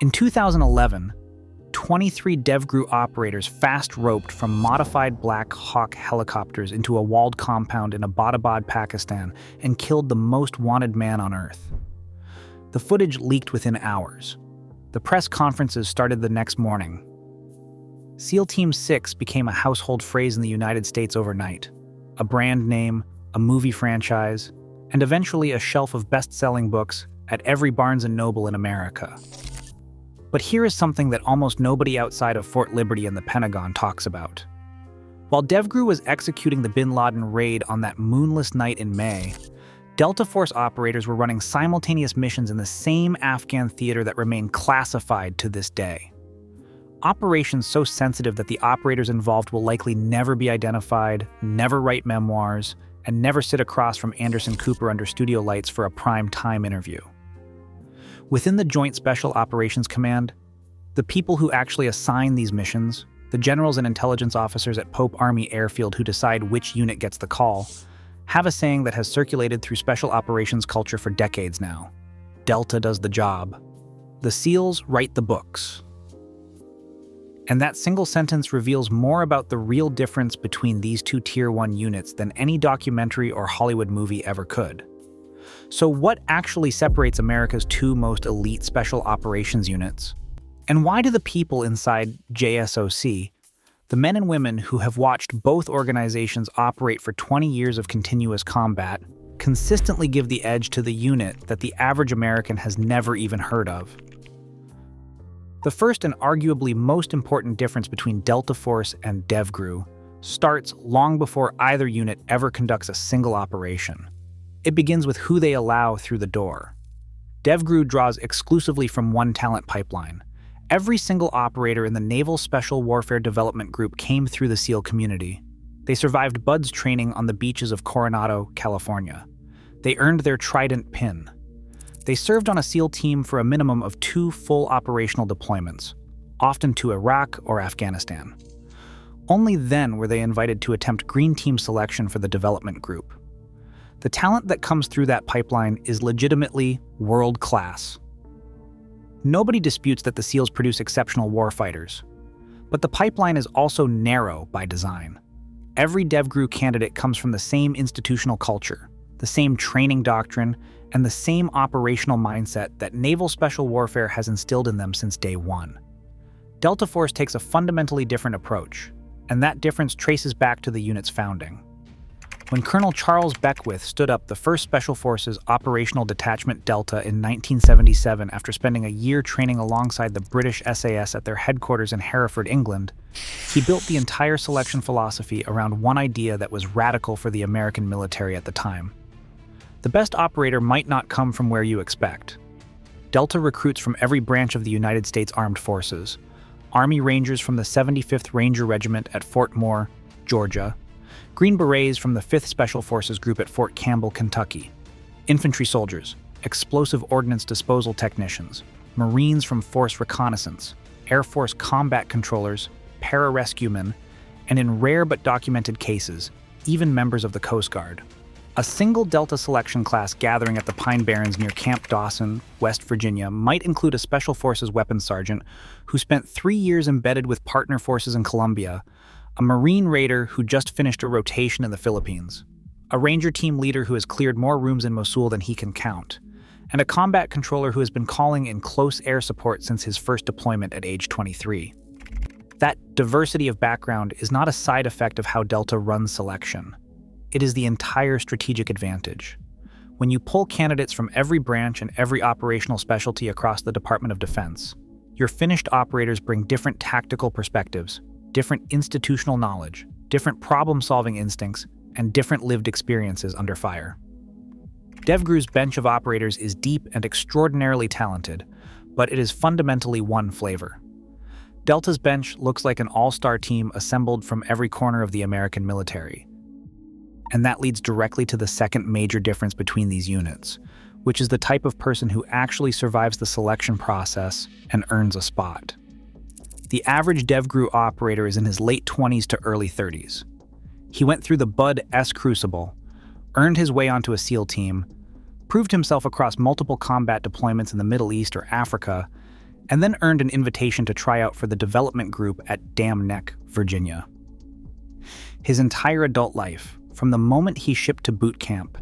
In 2011, 23 DEVGRU operators fast-roped from modified Black Hawk helicopters into a walled compound in Abbottabad, Pakistan, and killed the most wanted man on Earth. The footage leaked within hours. The press conferences started the next morning. SEAL Team 6 became a household phrase in the United States overnight. A brand name, a movie franchise, and eventually a shelf of best-selling books at every Barnes & Noble in America. But here is something that almost nobody outside of Fort Liberty and the Pentagon talks about. While DEVGRU was executing the bin Laden raid on that moonless night in May, Delta Force operators were running simultaneous missions in the same Afghan theater that remain classified to this day. Operations so sensitive that the operators involved will likely never be identified, never write memoirs, and never sit across from Anderson Cooper under studio lights for a prime time interview. Within the Joint Special Operations Command, the people who actually assign these missions, the generals and intelligence officers at Pope Army Airfield who decide which unit gets the call, have a saying that has circulated through special operations culture for decades now. Delta does the job. The SEALs write the books. And that single sentence reveals more about the real difference between these two Tier 1 units than any documentary or Hollywood movie ever could. So what actually separates America's two most elite special operations units? And why do the people inside JSOC, the men and women who have watched both organizations operate for 20 years of continuous combat, consistently give the edge to the unit that the average American has never even heard of? The first and arguably most important difference between Delta Force and DEVGRU starts long before either unit ever conducts a single operation. It begins with who they allow through the door. DEVGRU draws exclusively from one talent pipeline. Every single operator in the Naval Special Warfare Development Group came through the SEAL community. They survived BUDS training on the beaches of Coronado, California. They earned their Trident pin. They served on a SEAL team for a minimum of 2 full operational deployments, often to Iraq or Afghanistan. Only then were they invited to attempt Green Team selection for the development group. The talent that comes through that pipeline is legitimately world-class. Nobody disputes that the SEALs produce exceptional warfighters, but the pipeline is also narrow by design. Every DEVGRU candidate comes from the same institutional culture, the same training doctrine, and the same operational mindset that Naval Special Warfare has instilled in them since day one. Delta Force takes a fundamentally different approach, and that difference traces back to the unit's founding. When Colonel Charles Beckwith stood up the 1st Special Forces Operational Detachment Delta in 1977 after spending a year training alongside the British SAS at their headquarters in Hereford, England, he built the entire selection philosophy around one idea that was radical for the American military at the time. The best operator might not come from where you expect. Delta recruits from every branch of the United States Armed Forces: Army Rangers from the 75th Ranger Regiment at Fort Moore, Georgia, Green Berets from the 5th Special Forces Group at Fort Campbell, Kentucky, infantry soldiers, explosive ordnance disposal technicians, Marines from Force Reconnaissance, Air Force combat controllers, pararescuemen, and in rare but documented cases, even members of the Coast Guard. A single Delta selection class gathering at the Pine Barrens near Camp Dawson, West Virginia, might include a Special Forces weapons sergeant who spent 3 years embedded with partner forces in Colombia, a Marine raider who just finished a rotation in the Philippines, a Ranger team leader who has cleared more rooms in Mosul than he can count, and a combat controller who has been calling in close air support since his first deployment at age 23. That diversity of background is not a side effect of how Delta runs selection. It is the entire strategic advantage. When you pull candidates from every branch and every operational specialty across the Department of Defense, your finished operators bring different tactical perspectives, different institutional knowledge, different problem-solving instincts, and different lived experiences under fire. DEVGRU's bench of operators is deep and extraordinarily talented, but it is fundamentally one flavor. Delta's bench looks like an all-star team assembled from every corner of the American military. And that leads directly to the second major difference between these units, which is the type of person who actually survives the selection process and earns a spot. The average DEVGRU operator is in his late 20s to early 30s. He went through the BUD-S crucible, earned his way onto a SEAL team, proved himself across multiple combat deployments in the Middle East or Africa, and then earned an invitation to try out for the development group at Dam Neck, Virginia. His entire adult life, from the moment he shipped to boot camp,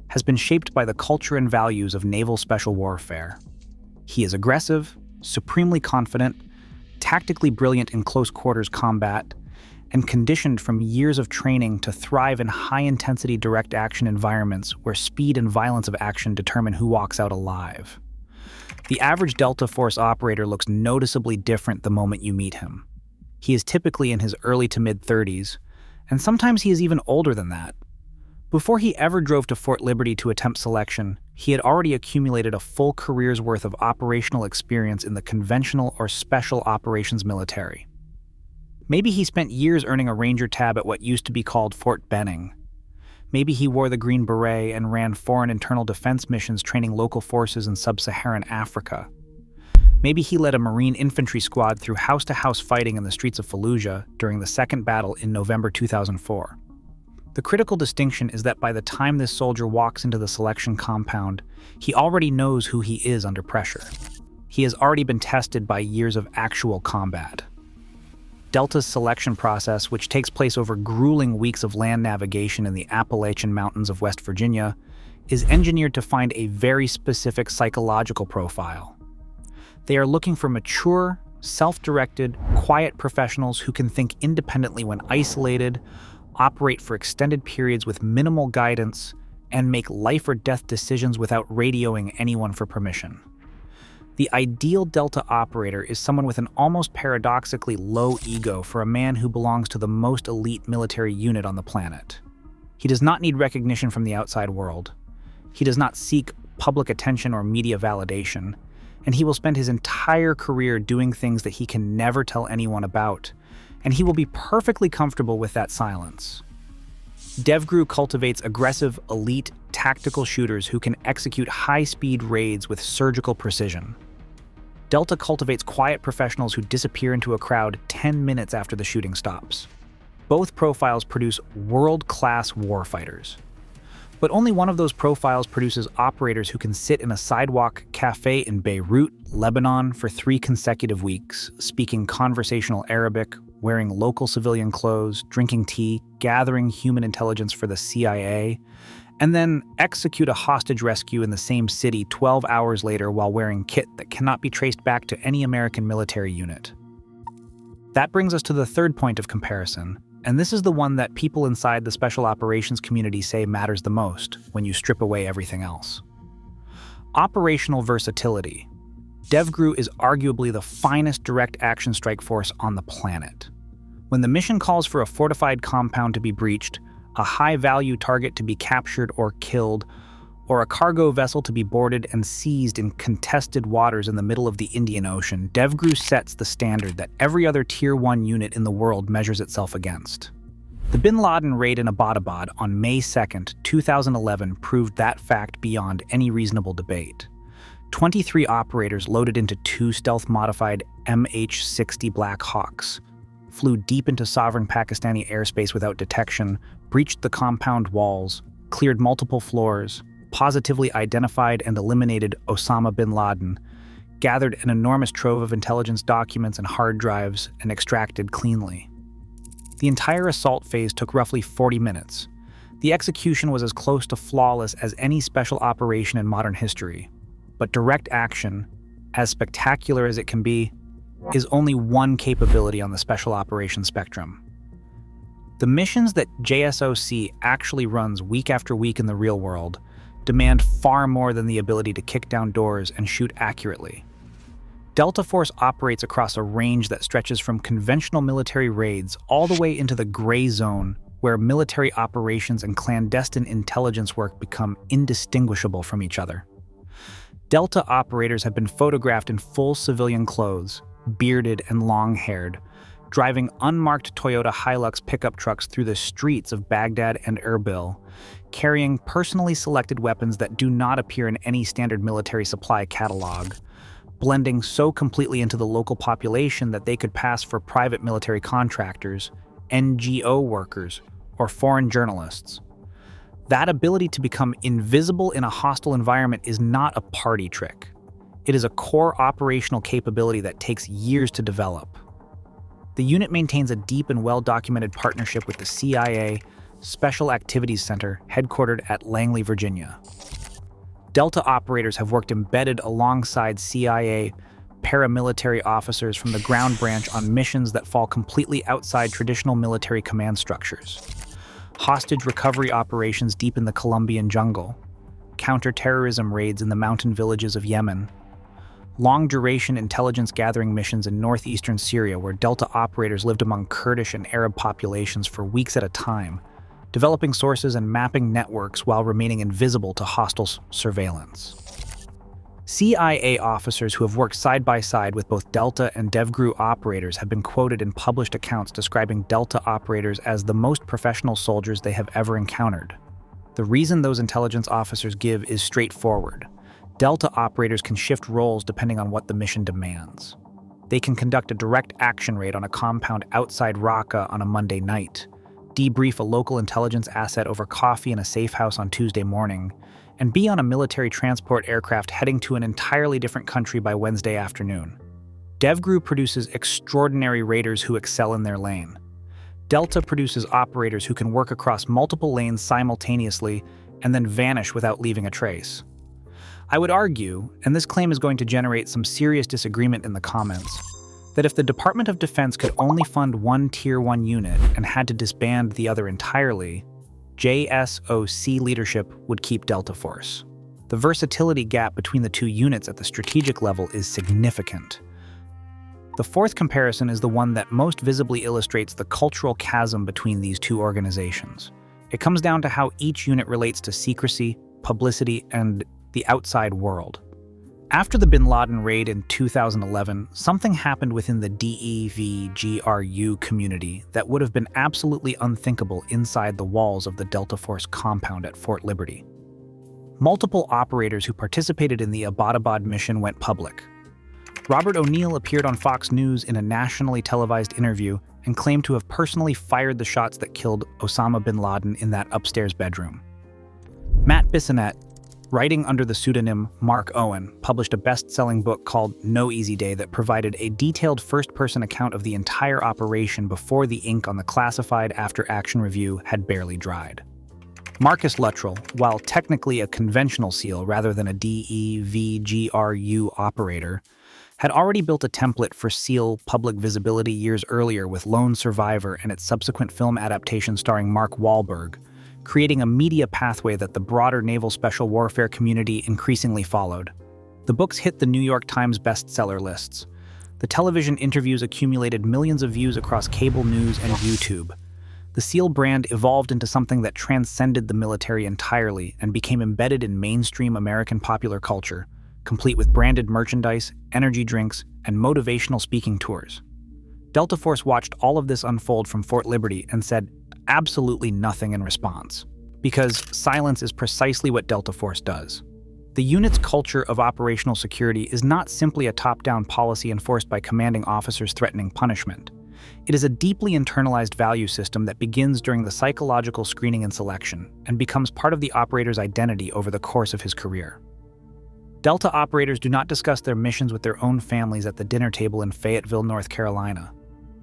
has been shaped by the culture and values of naval special warfare. He is aggressive, supremely confident, tactically brilliant in close-quarters combat, and conditioned from years of training to thrive in high-intensity direct action environments where speed and violence of action determine who walks out alive. The average Delta Force operator looks noticeably different the moment you meet him. He is typically in his early to mid-30s, and sometimes he is even older than that. Before he ever drove to Fort Liberty to attempt selection, he had already accumulated a full career's worth of operational experience in the conventional or special operations military. Maybe he spent years earning a Ranger tab at what used to be called Fort Benning. Maybe he wore the Green Beret and ran foreign internal defense missions training local forces in sub-Saharan Africa. Maybe he led a Marine infantry squad through house-to-house fighting in the streets of Fallujah during the Second Battle in November 2004. The critical distinction is that by the time this soldier walks into the selection compound, he already knows who he is under pressure. He has already been tested by years of actual combat. Delta's selection process, which takes place over grueling weeks of land navigation in the Appalachian Mountains of West Virginia, is engineered to find a very specific psychological profile. They are looking for mature, self-directed, quiet professionals who can think independently when isolated, operate for extended periods with minimal guidance, and make life or death decisions without radioing anyone for permission. The ideal Delta operator is someone with an almost paradoxically low ego for a man who belongs to the most elite military unit on the planet. He does not need recognition from the outside world. He does not seek public attention or media validation, and he will spend his entire career doing things that he can never tell anyone about, and he will be perfectly comfortable with that silence. DEVGRU cultivates aggressive, elite, tactical shooters who can execute high-speed raids with surgical precision. Delta cultivates quiet professionals who disappear into a crowd 10 minutes after the shooting stops. Both profiles produce world-class warfighters. But only one of those profiles produces operators who can sit in a sidewalk cafe in Beirut, Lebanon, for 3 consecutive weeks, speaking conversational Arabic, wearing local civilian clothes, drinking tea, gathering human intelligence for the CIA, and then execute a hostage rescue in the same city 12 hours later while wearing kit that cannot be traced back to any American military unit. That brings us to the third point of comparison, and this is the one that people inside the special operations community say matters the most when you strip away everything else. Operational versatility. DEVGRU is arguably the finest direct action strike force on the planet. When the mission calls for a fortified compound to be breached, a high-value target to be captured or killed, or a cargo vessel to be boarded and seized in contested waters in the middle of the Indian Ocean, DEVGRU sets the standard that every other Tier 1 unit in the world measures itself against. The Bin Laden raid in Abbottabad on May 2, 2011 proved that fact beyond any reasonable debate. 23 operators loaded into 2 stealth-modified MH-60 Black Hawks, flew deep into sovereign Pakistani airspace without detection, breached the compound walls, cleared multiple floors, positively identified and eliminated Osama bin Laden, gathered an enormous trove of intelligence documents and hard drives, and extracted cleanly. The entire assault phase took roughly 40 minutes. The execution was as close to flawless as any special operation in modern history. But direct action, as spectacular as it can be, is only one capability on the special operations spectrum. The missions that JSOC actually runs week after week in the real world demand far more than the ability to kick down doors and shoot accurately. Delta Force operates across a range that stretches from conventional military raids all the way into the gray zone, where military operations and clandestine intelligence work become indistinguishable from each other. Delta operators have been photographed in full civilian clothes, bearded and long-haired, driving unmarked Toyota Hilux pickup trucks through the streets of Baghdad and Erbil, carrying personally selected weapons that do not appear in any standard military supply catalog, blending so completely into the local population that they could pass for private military contractors, NGO workers, or foreign journalists. That ability to become invisible in a hostile environment is not a party trick. It is a core operational capability that takes years to develop. The unit maintains a deep and well-documented partnership with the CIA Special Activities Center, headquartered at Langley, Virginia. Delta operators have worked embedded alongside CIA paramilitary officers from the ground branch on missions that fall completely outside traditional military command structures. Hostage recovery operations deep in the Colombian jungle, counter-terrorism raids in the mountain villages of Yemen, long-duration intelligence-gathering missions in northeastern Syria where Delta operators lived among Kurdish and Arab populations for weeks at a time, developing sources and mapping networks while remaining invisible to hostile surveillance. CIA officers who have worked side by side with both Delta and DEVGRU operators have been quoted in published accounts describing Delta operators as the most professional soldiers they have ever encountered. The reason those intelligence officers give is straightforward. Delta operators can shift roles depending on what the mission demands. They can conduct a direct action raid on a compound outside Raqqa on a Monday night, debrief a local intelligence asset over coffee in a safe house on Tuesday morning, and be on a military transport aircraft heading to an entirely different country by Wednesday afternoon. DEVGRU produces extraordinary raiders who excel in their lane. Delta produces operators who can work across multiple lanes simultaneously and then vanish without leaving a trace. I would argue, and this claim is going to generate some serious disagreement in the comments, that if the Department of Defense could only fund one Tier 1 unit and had to disband the other entirely, JSOC leadership would keep Delta Force. The versatility gap between the two units at the strategic level is significant. The fourth comparison is the one that most visibly illustrates the cultural chasm between these two organizations. It comes down to how each unit relates to secrecy, publicity, and the outside world. After the bin Laden raid in 2011, something happened within the DEVGRU community that would have been absolutely unthinkable inside the walls of the Delta Force compound at Fort Liberty. Multiple operators who participated in the Abbottabad mission went public. Robert O'Neill appeared on Fox News in a nationally televised interview and claimed to have personally fired the shots that killed Osama bin Laden in that upstairs bedroom. Matt Bissonnette, writing under the pseudonym Mark Owen, published a best-selling book called No Easy Day that provided a detailed first-person account of the entire operation before the ink on the classified after-action review had barely dried. Marcus Luttrell, while technically a conventional SEAL rather than a DEVGRU operator, had already built a template for SEAL public visibility years earlier with Lone Survivor and its subsequent film adaptation starring Mark Wahlberg, creating a media pathway that the broader naval special warfare community increasingly followed. The books hit the New York Times bestseller lists. The television interviews accumulated millions of views across cable news and YouTube. The SEAL brand evolved into something that transcended the military entirely and became embedded in mainstream American popular culture, complete with branded merchandise, energy drinks, and motivational speaking tours. Delta Force watched all of this unfold from Fort Liberty and said absolutely nothing in response, because silence is precisely what Delta Force does. The unit's culture of operational security is not simply a top-down policy enforced by commanding officers threatening punishment. It is a deeply internalized value system that begins during the psychological screening and selection and becomes part of the operator's identity over the course of his career. Delta operators do not discuss their missions with their own families at the dinner table in Fayetteville, North Carolina.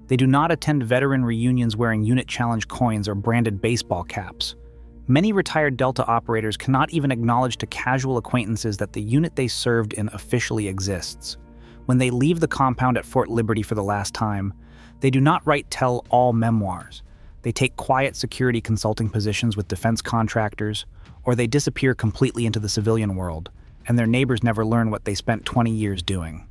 They do not attend veteran reunions wearing unit challenge coins or branded baseball caps. Many retired Delta operators cannot even acknowledge to casual acquaintances that the unit they served in officially exists. When they leave the compound at Fort Liberty for the last time, they do not write tell-all memoirs. They take quiet security consulting positions with defense contractors, or they disappear completely into the civilian world, and their neighbors never learn what they spent 20 years doing.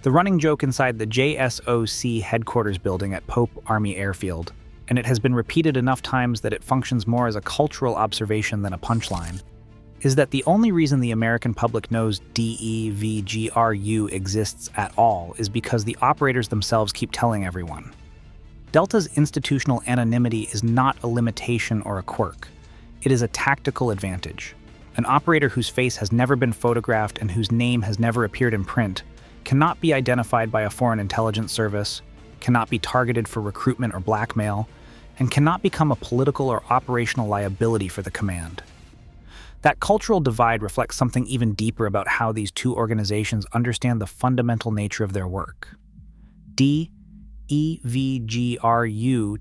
The running joke inside the JSOC headquarters building at Pope Army Airfield, and it has been repeated enough times that it functions more as a cultural observation than a punchline, is that the only reason the American public knows DEVGRU exists at all is because the operators themselves keep telling everyone. Delta's institutional anonymity is not a limitation or a quirk. It is a tactical advantage. An operator whose face has never been photographed and whose name has never appeared in print cannot be identified by a foreign intelligence service, cannot be targeted for recruitment or blackmail, and cannot become a political or operational liability for the command. That cultural divide reflects something even deeper about how these two organizations understand the fundamental nature of their work. DEVGRU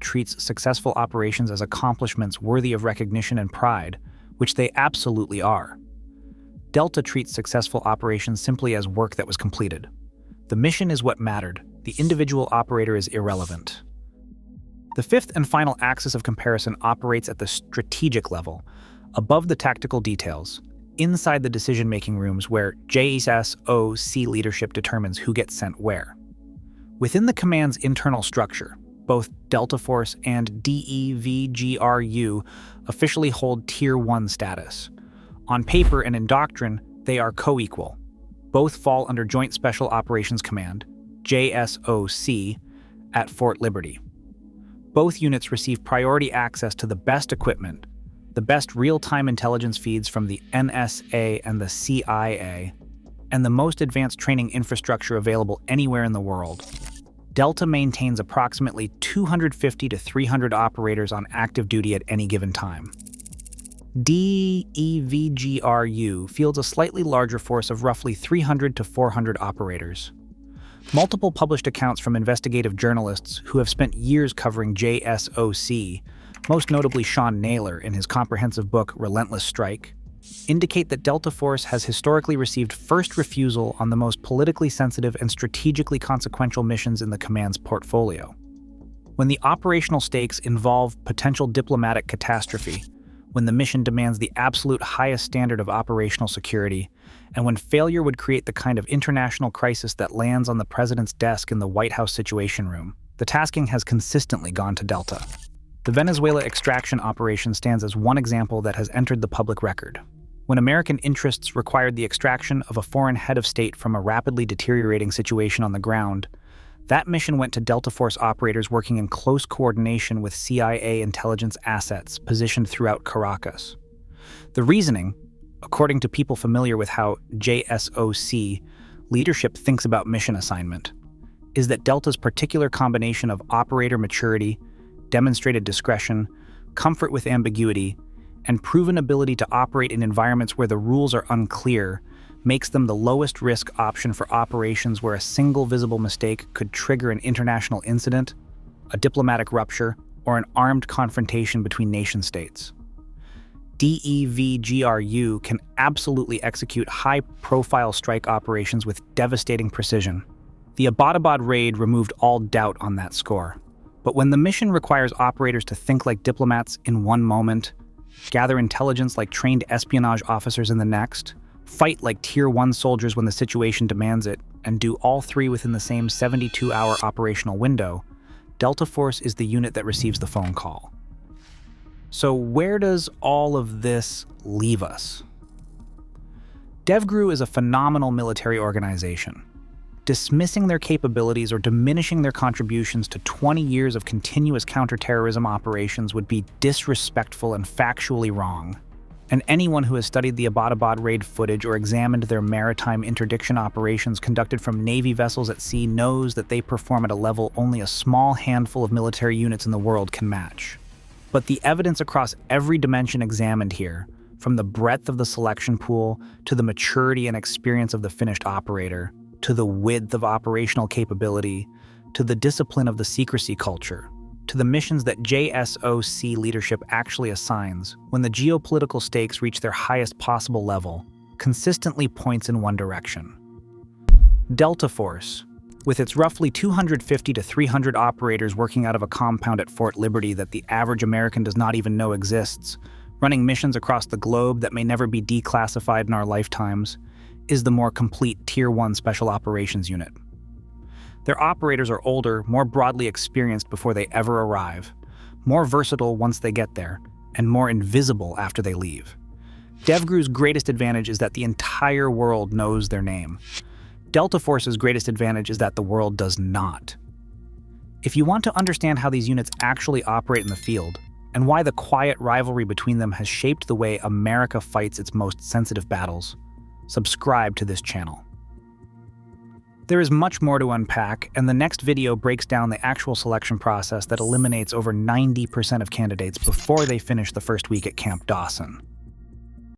treats successful operations as accomplishments worthy of recognition and pride, which they absolutely are. Delta treats successful operations simply as work that was completed. The mission is what mattered. The individual operator is irrelevant. The fifth and final axis of comparison operates at the strategic level, above the tactical details, inside the decision-making rooms where JSOC leadership determines who gets sent where. Within the command's internal structure, both Delta Force and DEVGRU officially hold Tier 1 status. On paper and in doctrine, they are co-equal. Both fall under Joint Special Operations Command, JSOC, at Fort Liberty. Both units receive priority access to the best equipment, the best real-time intelligence feeds from the NSA and the CIA, and the most advanced training infrastructure available anywhere in the world. Delta maintains approximately 250 to 300 operators on active duty at any given time. DEVGRU fields a slightly larger force of roughly 300 to 400 operators. Multiple published accounts from investigative journalists who have spent years covering JSOC, most notably Sean Naylor in his comprehensive book Relentless Strike, indicate that Delta Force has historically received first refusal on the most politically sensitive and strategically consequential missions in the command's portfolio. When the operational stakes involve potential diplomatic catastrophe, when the mission demands the absolute highest standard of operational security, and when failure would create the kind of international crisis that lands on the president's desk in the White House Situation Room, the tasking has consistently gone to Delta. The Venezuela extraction operation stands as one example that has entered the public record. When American interests required the extraction of a foreign head of state from a rapidly deteriorating situation on the ground, that mission went to Delta Force operators working in close coordination with CIA intelligence assets positioned throughout Caracas. The reasoning, according to people familiar with how JSOC leadership thinks about mission assignment, is that Delta's particular combination of operator maturity, demonstrated discretion, comfort with ambiguity, and proven ability to operate in environments where the rules are unclear makes them the lowest risk option for operations where a single visible mistake could trigger an international incident, a diplomatic rupture, or an armed confrontation between nation-states. DEVGRU can absolutely execute high-profile strike operations with devastating precision. The Abbottabad raid removed all doubt on that score. But when the mission requires operators to think like diplomats in one moment, gather intelligence like trained espionage officers in the next, fight like Tier 1 soldiers when the situation demands it, and do all three within the same 72-hour operational window, Delta Force is the unit that receives the phone call. So where does all of this leave us? DEVGRU is a phenomenal military organization. Dismissing their capabilities or diminishing their contributions to 20 years of continuous counterterrorism operations would be disrespectful and factually wrong. And anyone who has studied the Abbottabad raid footage or examined their maritime interdiction operations conducted from Navy vessels at sea knows that they perform at a level only a small handful of military units in the world can match. But the evidence across every dimension examined here, from the breadth of the selection pool, to the maturity and experience of the finished operator, to the width of operational capability, to the discipline of the secrecy culture, to the missions that JSOC leadership actually assigns when the geopolitical stakes reach their highest possible level, consistently points in one direction. Delta Force, with its roughly 250 to 300 operators working out of a compound at Fort Liberty that the average American does not even know exists, running missions across the globe that may never be declassified in our lifetimes, is the more complete Tier 1 Special Operations unit. Their operators are older, more broadly experienced before they ever arrive, more versatile once they get there, and more invisible after they leave. DEVGRU's greatest advantage is that the entire world knows their name. Delta Force's greatest advantage is that the world does not. If you want to understand how these units actually operate in the field, and why the quiet rivalry between them has shaped the way America fights its most sensitive battles, subscribe to this channel. There is much more to unpack, and the next video breaks down the actual selection process that eliminates over 90% of candidates before they finish the first week at Camp Dawson.